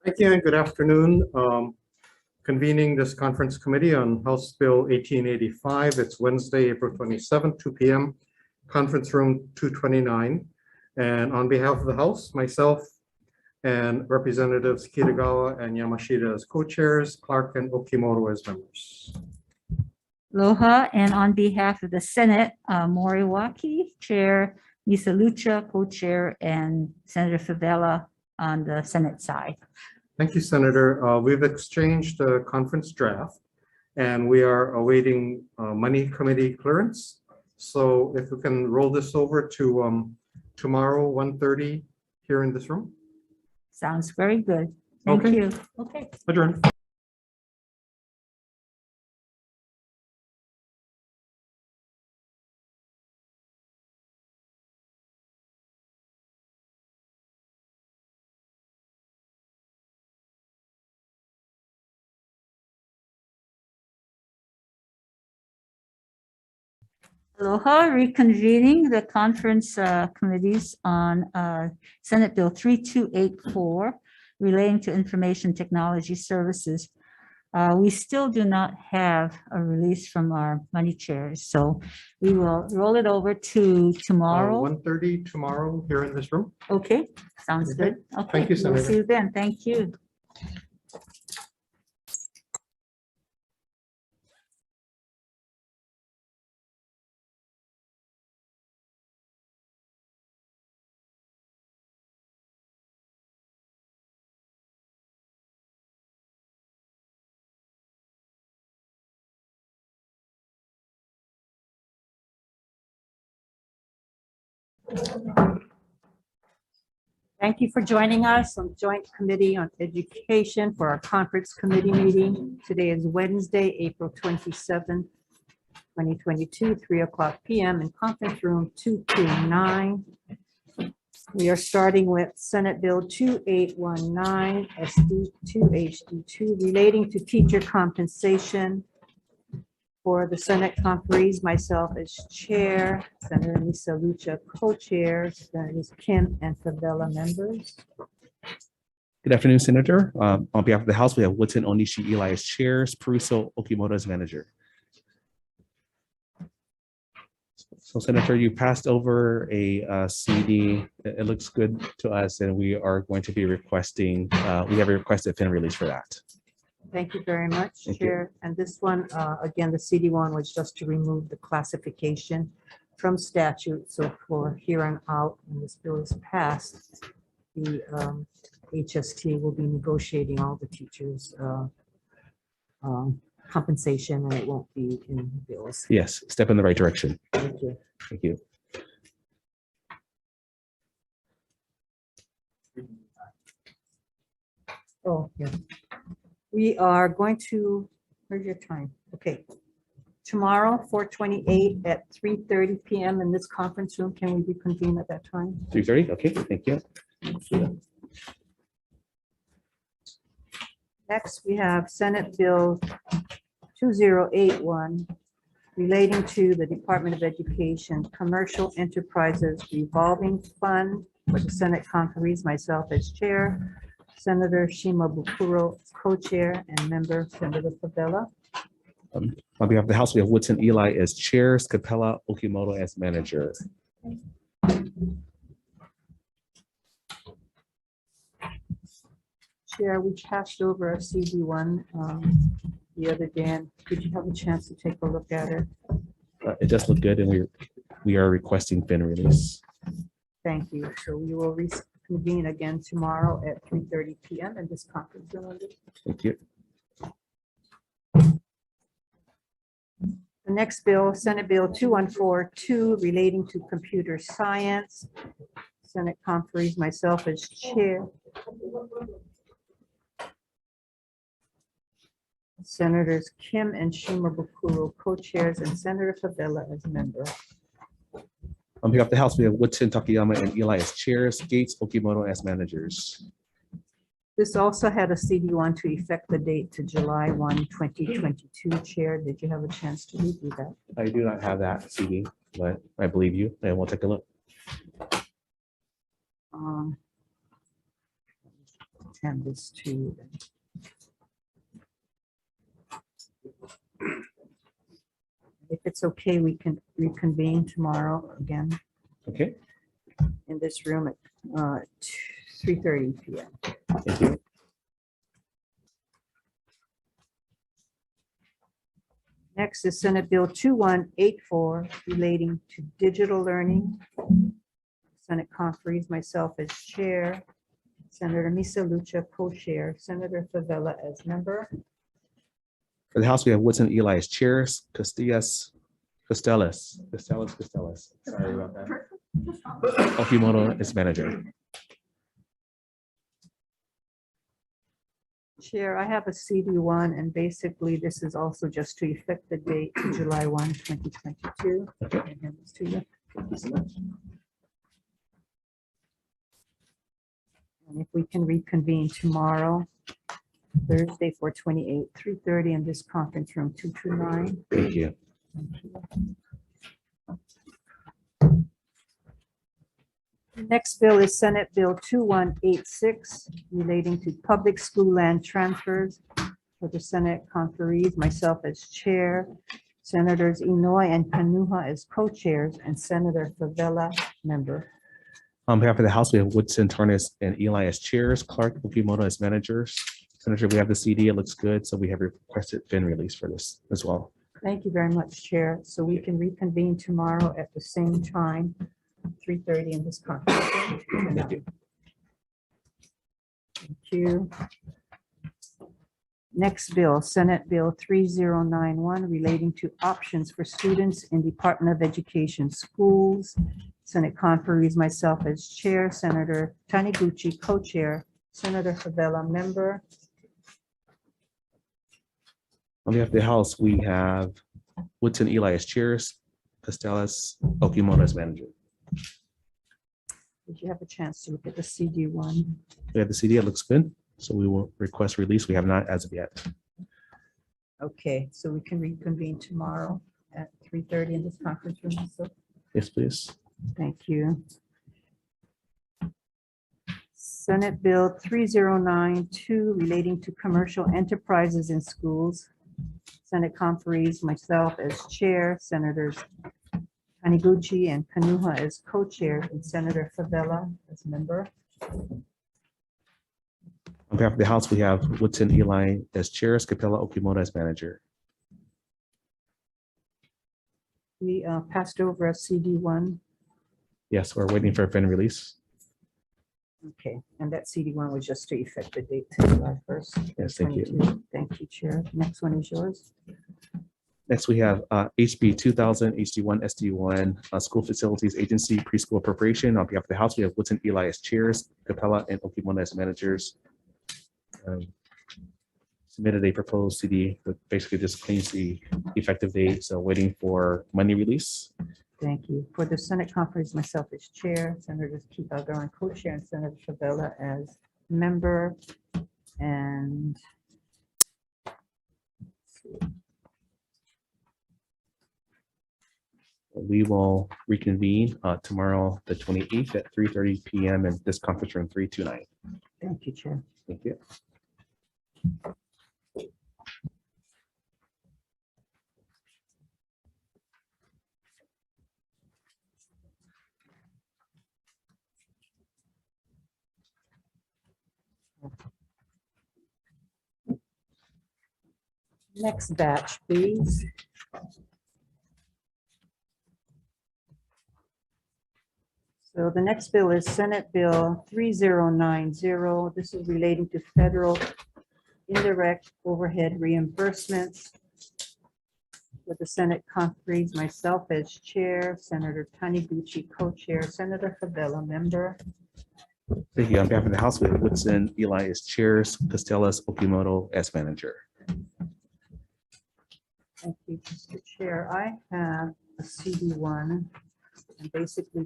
Thank you and good afternoon. Convening this conference committee on House Bill 1885. It's Wednesday, April 27th, 2 p.m. Conference room 229. And on behalf of the House, myself and Representatives Kitagawa and Yamashita as co-chairs, Clark and Okimoto as members. Aloha, and on behalf of the Senate, Moriwaki, Chair, Misa Lucha, co-chair, and Senator Favela on the Senate side. Thank you, Senator. We've exchanged a conference draft and we are awaiting money committee clearance. So if we can roll this over to tomorrow, 1:30 here in this room. Sounds very good. Thank Okay. you. Okay. Adjourn. Aloha, reconvening the conference committees on Senate Bill 3284 relating to information technology services. We still do not have a release from our money chairs, so we will roll it over to tomorrow. 1:30 tomorrow here in this room. Okay, sounds Okay. good. Okay, Thank you, we'll Senator. see you then. Thank you. Thank you for joining us on Joint Committee on Education for our conference committee meeting. Today is Wednesday, April 27th, 2022, 3:00 p.m. in conference room 229. We are starting with Senate Bill 2819 SD2 relating to teacher compensation. For the Senate conferees, myself as chair, Senator Misa Lucha co-chair, Senators Kim and Favela members. Good afternoon, Senator. On behalf of the House, we have Woodson, Onishi, Eli as chairs, Peruso, Okimoto as manager. So Senator, you passed over a CD. It looks good to us, and we are going to be requesting, we have a requested fin release for that. Thank you very much, Thank you. Chair. And this one, again, the CD one was just to remove the classification from statute. So for here on out, when this bill is passed, the HST will be negotiating all the teachers' compensation, and it won't be in bills. Yes, step in the right direction. Thank you. Thank you. Oh, yeah. We are going to, where's your time? Okay. Tomorrow, 4/28 at 3:30 p.m. in this conference room. Can we reconvene at that time? 3:30, okay, thank you. Next, we have Senate Bill 2081 relating to the Department of Education Commercial Enterprises Revolving Fund. For the Senate conferees, myself as chair, Senator Shima Bukuro, co-chair, and member Senator Favela. On behalf of the House, we have Woodson, Eli as chairs, Capella, Okimoto as manager. Chair, we passed over a CD1 the other day. And did you have a chance to take a look at it? It does look good, and we are requesting fin release. Thank you. So we will reconvene again tomorrow at 3:30 p.m. in this conference room. Thank you. The next bill, Senate Bill 2142 relating to computer science. Senate conferees, myself as chair. Senators Kim and Shima Bukuro, co-chairs, and Senator Favela as member. On behalf of the House, we have Woodson, Takayama, and Eli as chairs, Gates, Okimoto as managers. This also had a CD1 to effect the date to July 1, 2022. Chair, did you have a chance to review that? I do not have that CD, but I believe you, and we'll take a look. hand this to you. If it's okay, we can reconvene tomorrow again Okay, in this room at 3:30 p.m. thank you. Next is Senate Bill 2184 relating to digital learning. Senate conferees, myself as chair, Senator Misa Lucha co-chair, Senator Favela as member. For the House, we have Woodson Eli as chairs, Costellas. Sorry about that. Okimoto is manager. Chair, I have a CD1, and basically this is also just to effect the date to July 1, 2022. Okay. I hand this to you. Thank you so much. And if we can reconvene tomorrow, Thursday, 4/28, 3:30 in this conference room 229. Thank you. Next bill is Senate Bill 2186 relating to public school land transfers. For the Senate conferees, myself as chair, Senators Inouye and Kanuha as co-chairs, and Senator Favela member. On behalf of the House, we have Woodson, Tarnas, and Eli as chairs, Clark, Okimoto as managers. Senator, we have the CD, it looks good, so we have requested fin release for this as well. Thank you very much, Chair. So we can reconvene tomorrow at the same time, 3:30 in this conference room. Thank you. Thank you. Next bill, Senate Bill 3091 relating to options for students in Department of Education schools. Senate conferees, myself as chair, Senator Taniguchi co-chair, Senator Favela member. On behalf of the House, we have Woodson, Eli as chairs, Costellas, Okimoto as manager. Did you have a chance to look at the CD1? We have the CD, it looks good, so we will request release. We have not as of yet. Okay, so we can reconvene tomorrow at 3:30 in this conference room. So Yes, please. thank you. Senate Bill 3092 relating to commercial enterprises in schools. Senate conferees, myself as chair, Senators Taniguchi and Kanuha as co-chair, and Senator Favela as member. On behalf of the House, we have Woodson, Eli as chairs, Capella, Okimoto as manager. We passed over a CD1. Yes, we're waiting for a fin release. Okay, and that CD1 was just to effect the date to July 1st. Yes, thank you. 2022. Thank you, Chair. Next one is yours. Next, we have HB 2000, HD1, SD1, School Facilities Agency Preschool Appropriation. On behalf of the House, we have Woodson, Eli as chairs, Capella, and Okimoto as managers. Submitted a proposed CD, but basically just claims the effective date, so waiting for money release. Thank you. For the Senate conference, myself as chair, Senators Keith Algarn co-chair, and Senator Favela as member. And We will reconvene tomorrow, the 28th at 3:30 PM in this conference room 329. thank you, Chair. Thank you. Next batch, please. So the next bill is Senate Bill 3090. This is relating to federal indirect overhead reimbursements. With the Senate conferees, myself as chair, Senator Taniguchi co-chair, Senator Favela member. Thank you. On behalf of the House, we have Woodson, Eli as chairs, Costellas, Okimoto as manager. Thank you, Mr. Chair. I have a CD1, and basically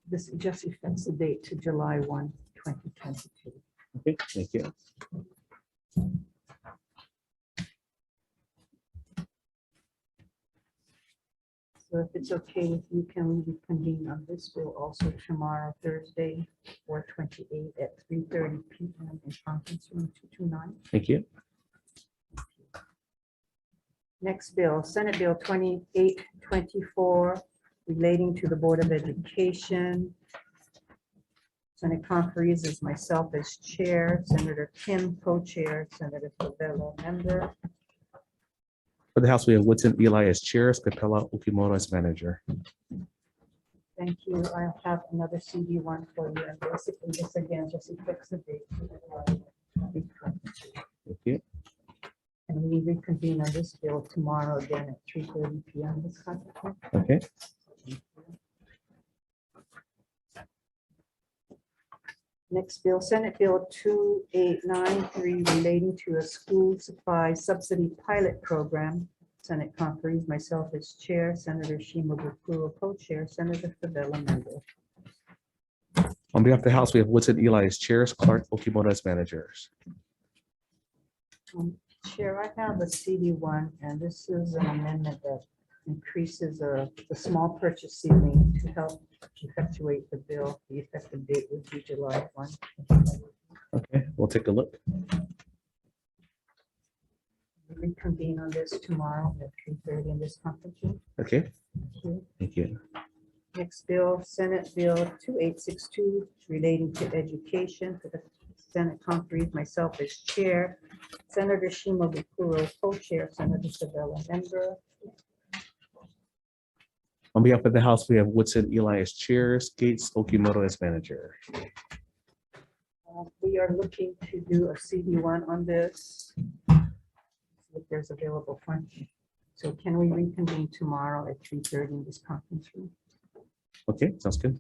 this just affects the date to July 1, 2022. Okay, thank you. So if it's okay with you, can we reconvene on this bill also tomorrow, Thursday, 4/28 at 3:30 PM in conference room 229? Thank you. Next bill, Senate Bill 2824, relating to the Board of Education. Senate conferees is myself as chair, Senator Kim co-chair, Senator Favela member. For the House, we have Woodson Eli as chair, Capella Okimoto as manager. Thank you. I have another CD1 for you. And basically, this again, just affects the date. Thank you. And we reconvene on this bill tomorrow again at 3:30 PM. This conference. Okay. Next bill, Senate Bill 2893, relating to a school supply subsidy pilot program. Senate conferees, myself as chair, Senator Shimabukuro co-chair, Senator Favela member. On behalf of the House, we have Woodson Eli as chairs, Clark Okimoto as managers. Chair, I have a CD1, and this is an amendment that increases the small purchase ceiling to help effectuate the bill. The effective date would be July 1. Okay, we'll take a look. We reconvene on this tomorrow at 3:30 in this conference room. Okay, Thank you. thank you. Next bill, Senate Bill 2862, relating to education. For the Senate conferees, myself as chair, Senator Shimabukuro co-chair, Senator Favela member. On behalf of the House, we have Woodson Eli as chairs, Gates Okimoto as manager. We are looking to do a CD1 on this. See if there's available funding. So can we reconvene tomorrow at 3:30 in this conference room? Okay, sounds good.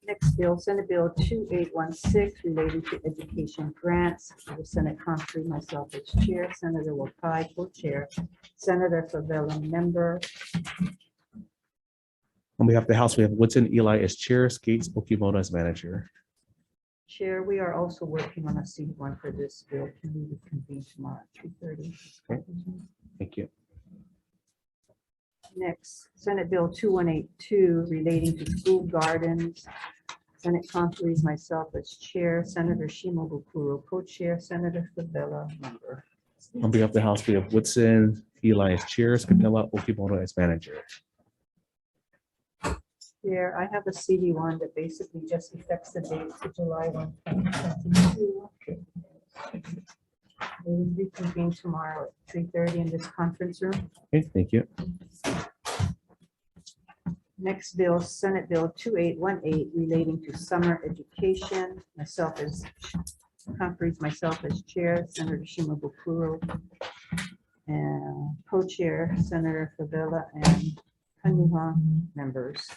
Next bill, Senate Bill 2816, relating to education grants. For the Senate conferee, myself as chair, Senator Wakai co-chair, Senator Favela member. On behalf of the House, we have Woodson Eli as chairs, Gates Okimoto as manager. Chair, we are also working on a CD1 for this bill. Can we reconvene tomorrow at 3:30? Thank you. Next, Senate Bill 2182, relating to school gardens. Senate conferees, myself as chair, Senator Shimabukuro co-chair, Senator Favela member. On behalf of the House, we have Woodson Eli as chairs, Capella Okimoto as manager. Chair, I have a CD1 that basically just affects the date to July 1, 2022. We will reconvene tomorrow at 3:30 in this conference room. Okay, thank you. Next bill, Senate Bill 2818, relating to summer education. Myself as conferees, myself as chair, Senator Shimabukuro, and co-chair, Senator Favela, and Kanuha members.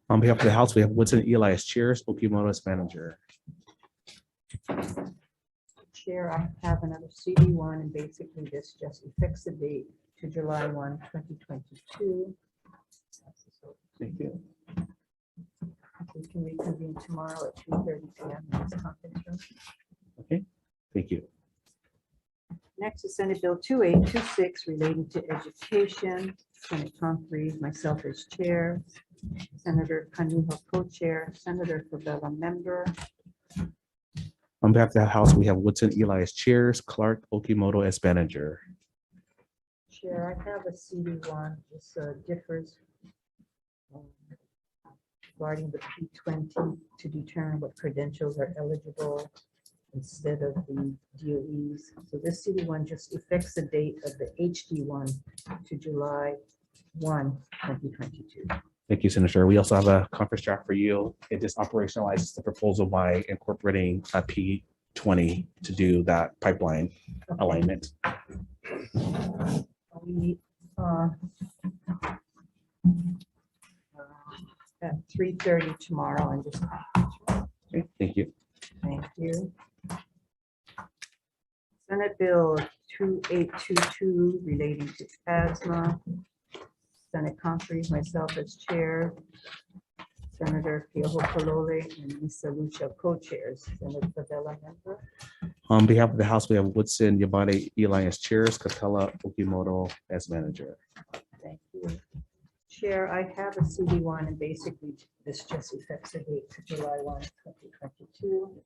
On behalf of the House, we have Woodson Eli as chairs, Okimoto as manager. Chair, I have another CD1, and basically this just affects the date to July 1, 2022. Thank you. We can reconvene tomorrow at 2:30 PM in this conference room. Okay, thank you. Next is Senate Bill 2826, relating to education. Senate conferees, myself as chair, Senator Kanuha co-chair, Senator Favela member. On behalf of the House, we have Woodson Eli as chairs, Clark Okimoto as manager. Chair, I have a CD1. This differs regarding the P20 to determine what credentials are eligible instead of the DOEs. So this CD1 just affects the date of the HD1 to July 1, 2022. Thank you, Senator. We also have a conference draft for you. It just operationalizes the proposal by incorporating a P20 to do that pipeline Okay. alignment. We meet at 3:30 tomorrow and just, Okay, thank you. thank you. Senate Bill 2822, relating to asthma. Senate conferees, myself as chair, Senator Keohopolole and Lisa Lucia co-chairs. Senator Favela member. On behalf of the House, we have Woodson, Yabate, Eli as chairs, Capella, Okimoto as manager. Thank you. Chair, I have a CD1 and basically this just affects the date to July 1, 2022.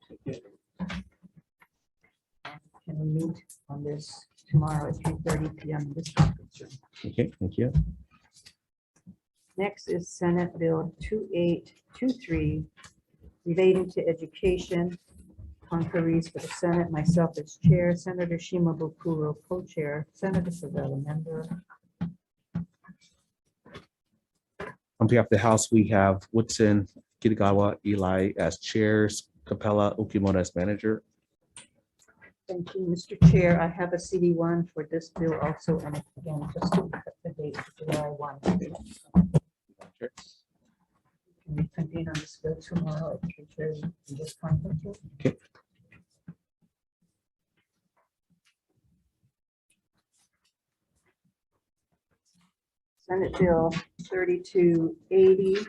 Can we meet on this tomorrow at 3:30 PM in this conference room? Okay, thank you. Next is Senate Bill 2823 relating to education. Conferees for the Senate, myself as chair, Senator Shimabukuro co-chair, Senator Favela member. On behalf of the House, we have Woodson, Kitagawa, Eli as chairs, Capella, Okimoto as manager. Thank you, Mr. Chair. I have a CD1 for this bill also, and again, just to cut the date to July 1. Can we convene on this bill tomorrow at 3:30 in this conference room? Okay. Senate Bill 3280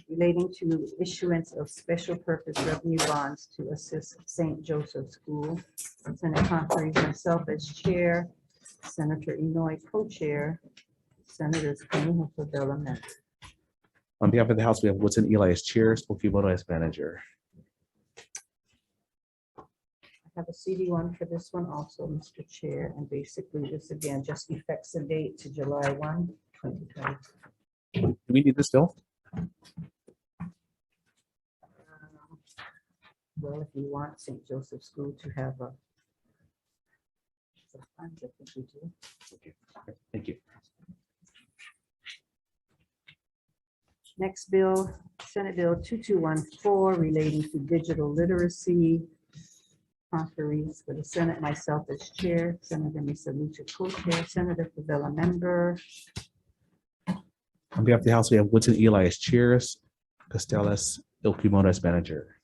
relating to issuance of special purpose revenue bonds to assist St. Joseph School. Senate conferees, myself as chair, Senator Inouye co-chair, Senators Kanu Favela member. On behalf of the House, we have Woodson, Eli as chairs, Okimoto as manager. I have a CD1 for this one also, Mr. Chair, and basically this again just affects the date to July 1, 2020. Do we need this bill? Well, if you want St. Joseph School to have a sometimes I think we do. Okay, thank you. Next bill, Senate Bill 2214 relating to digital literacy. Conferees for the Senate, myself as chair, Senator Misa Lucha co-chair, Senator Favela member. On behalf of the House, we have Woodson, Eli as chairs, Costellas, Okimoto as manager.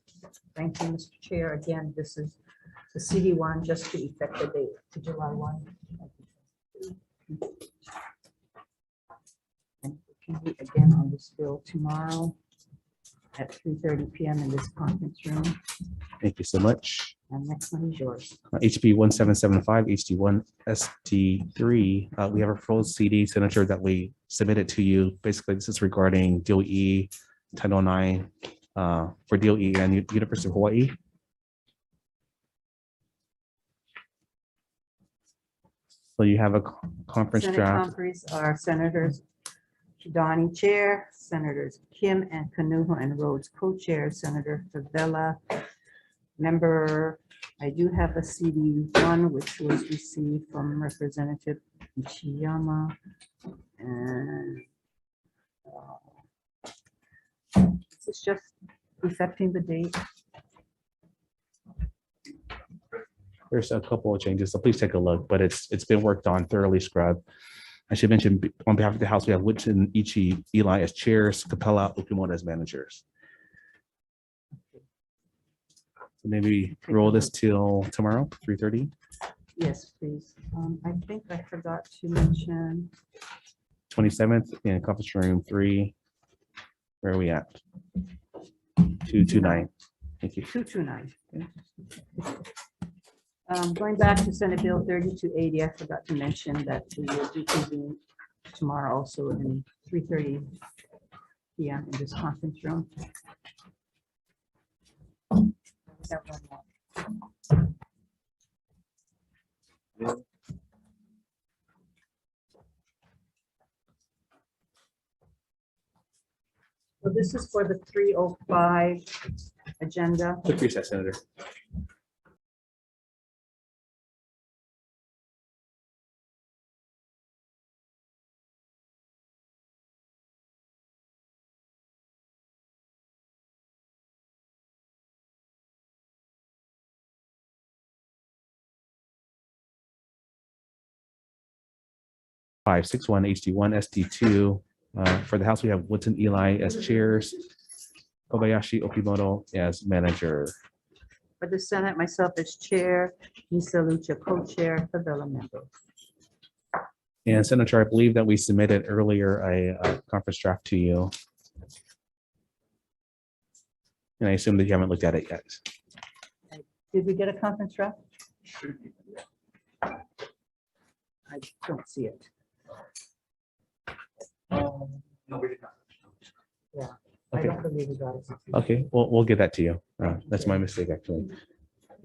Thank you, Mr. Chair. Again, this is the CD1 just to effect the date to July 1. And we can meet again on this bill tomorrow at 3:30 PM in this conference room. Thank you so much. And next one is yours. HB 1775, HD1, ST3. We have a proposed CD, Senator, that we submitted to you. Basically, this is regarding DOE Title IX for DOE and University of Hawaii. So you have a conference Senate draft. conferees are Senators Kidani chair, Senators Kim and Kanuho and Rhodes co-chair, Senator Favela member. I do have a CD1 which was received from Representative Ichiyama. And this is just affecting the date. There's a couple of changes, so please take a look, but it's been worked on, thoroughly scrubbed. I should mention, on behalf of the House, we have Woodson, Ichi, Eli as chairs, Capella, Okimoto as managers. So maybe roll this till tomorrow, 3:30. Yes, please. I think I forgot to mention, 27th in conference room 3. Where are we at? 229. Thank you. 229. Going back to Senate Bill 3280, I forgot to mention that we will reconvene tomorrow also in 3:30 PM in this conference room. So this is for the 305 agenda. Quick recess, Senator. Five, 6-1, HD1, SD2. For the House, we have Woodson, Eli as chairs, Kobayashi, Okimoto as manager. For the Senate, myself as chair, Misa Lucha co-chair, Favela member. And Senator, I believe that we submitted earlier a conference draft to you. And I assume that you haven't looked at it yet. Did we get a conference draft? I don't see it. No, we did not. Yeah, I Okay. don't believe we got it. Okay, we'll get that to you. That's my mistake, actually.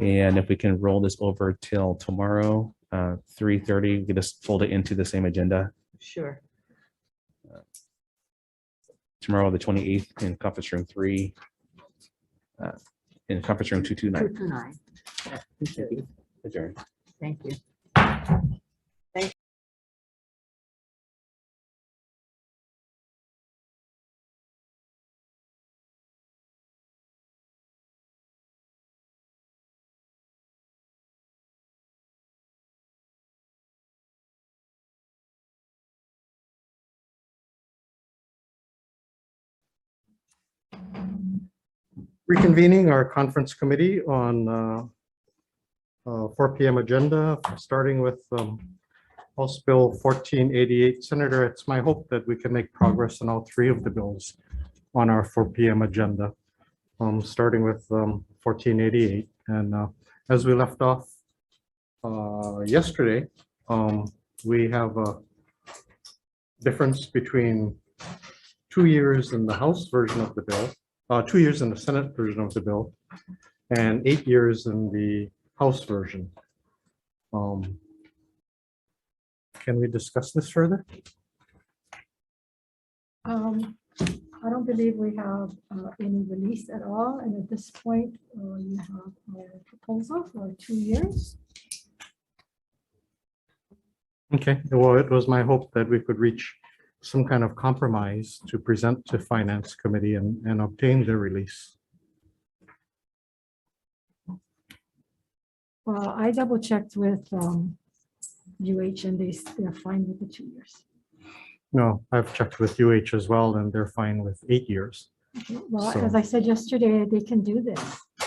And if we can roll this over till tomorrow, 3:30, we can just fold it into the same agenda. Sure. Tomorrow, the 28th, in conference room 3, in conference room 229. 229. Yeah, 2:30. Adjourned. Thank you. Reconvening our conference committee on 4 p.m. agenda, starting with House Bill 1488. Senator, it's my hope that we can make progress on all 3 of the bills on our 4 p.m. agenda, starting with 1488. And as we left off yesterday, we have a difference between 2 years in the House version of the bill, 2 years in the Senate version of the bill, and 8 years in the House version. Can we discuss this further? I don't believe we have any release at all, and at this point, you have a proposal for 2 years. Okay, well, it was my hope that we could reach some kind of compromise to present to Finance Committee and obtain the release. Well, I double checked with UH and they're fine with the 2 years. No, I've checked with UH as well, and they're fine with 8 years. Okay, well, So- as I said yesterday, they can do this.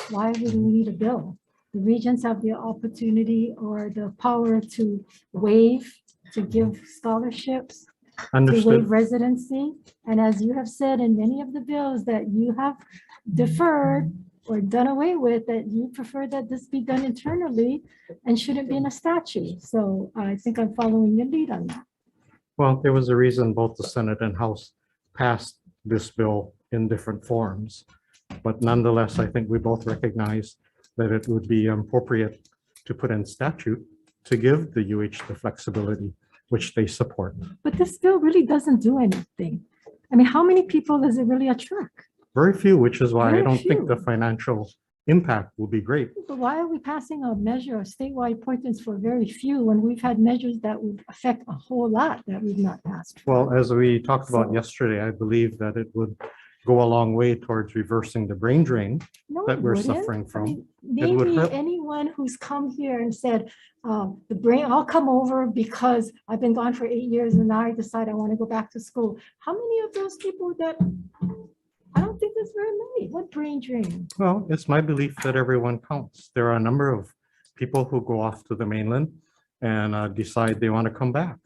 Why would we need a bill? The regions have the opportunity or the power to waive, to give scholarships, to waive Understood. residency. And as you have said in many of the bills that you have deferred or done away with, that you prefer that this be done internally and shouldn't be in a statute. So I think I'm following your lead on that. Well, there was a reason both the Senate and House passed this bill in different forms. But nonetheless, I think we both recognize that it would be appropriate to put in statute to give the UH the flexibility which they support. But this bill really doesn't do anything. I mean, how many people does it really attract? Very few, which is why I Very don't think the few. financial impact will be great. But why are we passing a measure of statewide appointments for very few when we've had measures that would affect a whole lot that we've not passed? Well, as we talked about So- yesterday, I believe that it would go a long way towards reversing the brain drain No, that it we're wouldn't. suffering I from. mean, It Name would me hurt. anyone who's come here and said, I'll come over because I've been gone for 8 years and now I decide I want to go back to school. How many of those people that, I don't think there's very many. What brain drain? Well, it's my belief that everyone counts. There are a number of people who go off to the mainland and decide they want to come back.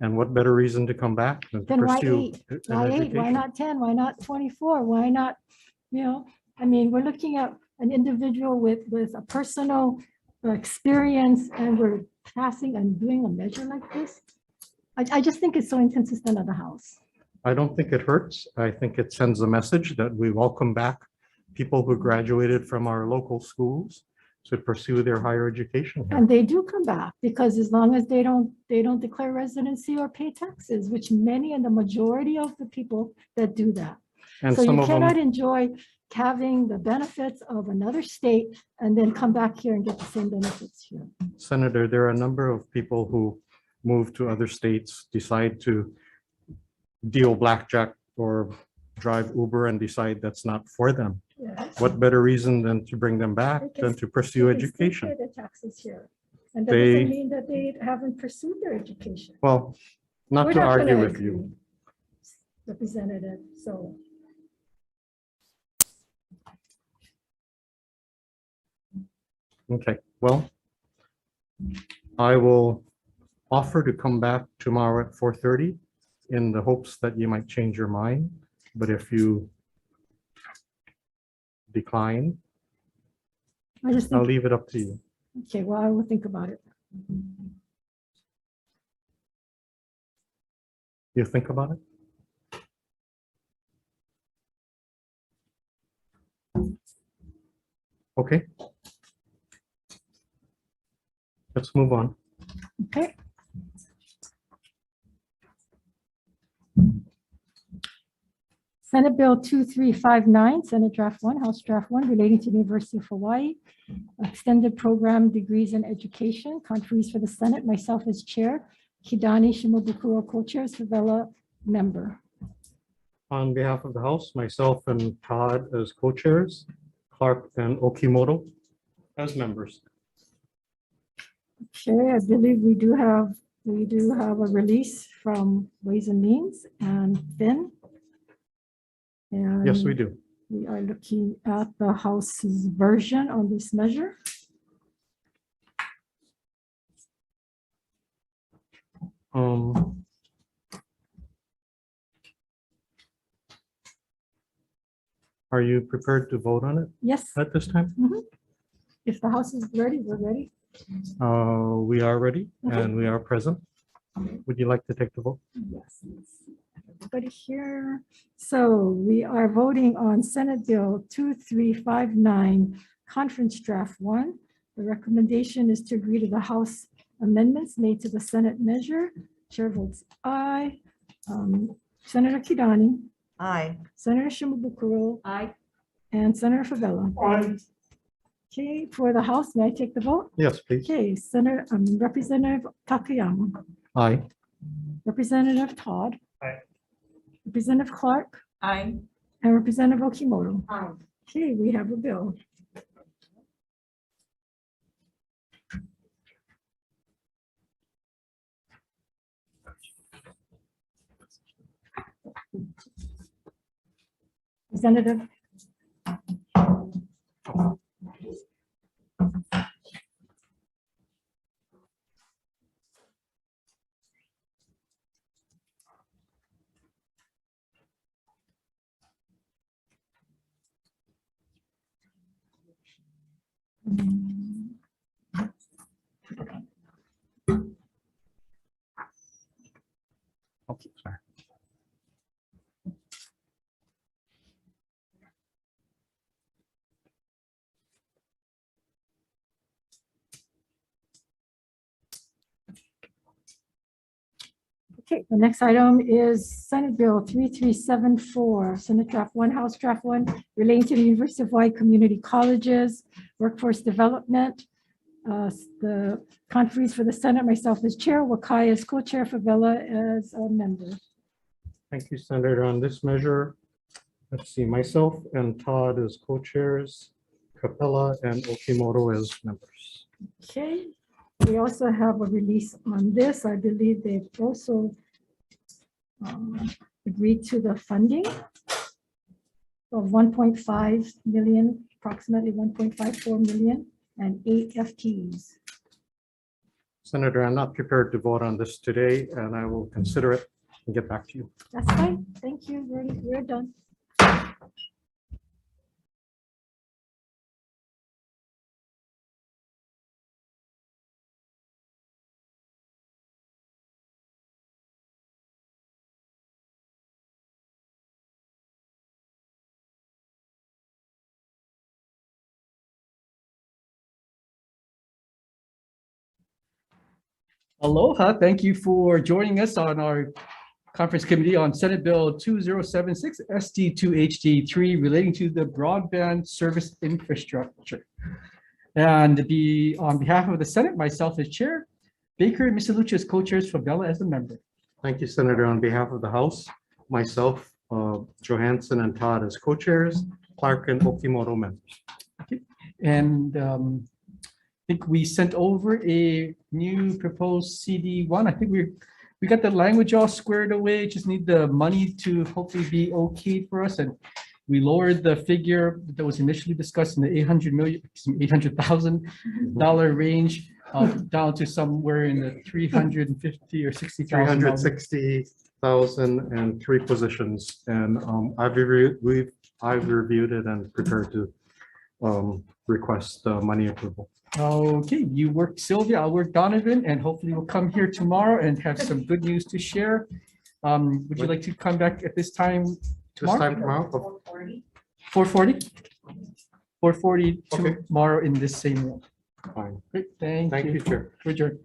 And what better reason to come back than to Then why pursue 8? an Why 8? Why education? not 10? Why not 24? Why not, I mean, we're looking at an individual with a personal experience and we're passing and doing a measure like this. I just think it's so inconsistent of the House. I don't think it hurts. I think it sends a message that we welcome back people who graduated from our local schools to pursue their higher education here. And they do come back because as long as they don't declare residency or pay taxes, which many and the majority of the people that do that. And So some you of cannot them, enjoy having the benefits of another state and then come back here and get the same benefits here. Senator, there are a number of people who move to other states, decide to deal blackjack or drive Uber and decide that's not for them. Yes. What better reason than to bring them back They can- than to pursue They can still education? pay their taxes here. And that They- doesn't mean that they haven't pursued their education. Well, not We're to not argue gonna with you. agree, Representative, so. Okay, well, I will offer to come back tomorrow at 4:30 in the hopes that you might change your mind. But if you decline. I just I'll think, leave it up to you. okay, well, I will think about it. You think about it? Okay. Let's move on. Okay. Senate Bill 2359, Senate Draft 1, House Draft 1, relating to the University of Hawaii, extended program degrees in education, conferees for the Senate, myself as chair, Kidani Shimabukuro co-chairs, Favela member. On behalf of the House, myself and Todd as co-chairs, Clark and Okimoto as members. Okay, I believe we do have a release from Ways and Means and Finn. Yes, we And do. we are looking at the House's version on this measure. Are you prepared to vote on it Yes, at this time? if the House is ready, we're ready. We are ready Okay. and we are present. Would you like to take the vote? Yes. Everybody here. So we are voting on Senate Bill 2359, Conference Draft 1. The recommendation is to agree to the House amendments made to the Senate measure. Chair votes aye. Senator Kidani, Aye. Senator Shimabukuro, Aye. and Senator Favela. Okay, for the House, may I take the vote? Yes, please. Okay, Representative Takayama, Aye. Representative Todd. Aye. Representative Clark, Aye. and Representative Okimoto. Aye. Okay, we have a bill. Representative. Okay, sorry. Okay, the next item is Senate Bill 3374, Senate Draft 1, House Draft 1, relating to the University of Hawaii Community Colleges, Workforce Development. The conferees for the Senate, myself as chair, Wakai as co-chair, Favela as a member. Thank you, Senator. On this measure, let's see, myself and Todd as co-chairs, Capella and Okimoto as members. Okay, we also have a release on this. I believe they've also agreed to the funding of 1.5 million, approximately 1.54 million, and 8 FTEs. Senator, I'm not prepared to vote on this today, and I will consider it and get back to you. That's fine. Thank you. We're done. Aloha, thank you for joining us on our conference committee on Senate Bill 2076 SD2HD3 relating to the broadband service infrastructure. And on behalf of the Senate, myself as chair, Baker and Mr. Lucha as co-chairs, Favela as a member. Thank you, Senator. On behalf of the House, myself, Johansson and Todd as co-chairs, Clark and Okimoto members. And I think we sent over a new proposed CD1. I think we got the language all squared away. Just need the money to hopefully be okay for us. And we lowered the figure that was initially discussed in the $800,000 range down to somewhere in the 350 or 60,000. 360,000 and 3 positions. And I've reviewed it and prepared to request money approval. Okay, you work Sylvia, I'll work Donovan, and hopefully we'll come here tomorrow and have some good news to share. Would you like to come back at this time This tomorrow? time tomorrow? 4:40? 4:40 Okay. tomorrow in this same room. Fine. Great, thank Thank you, you. Chair. Adjourn.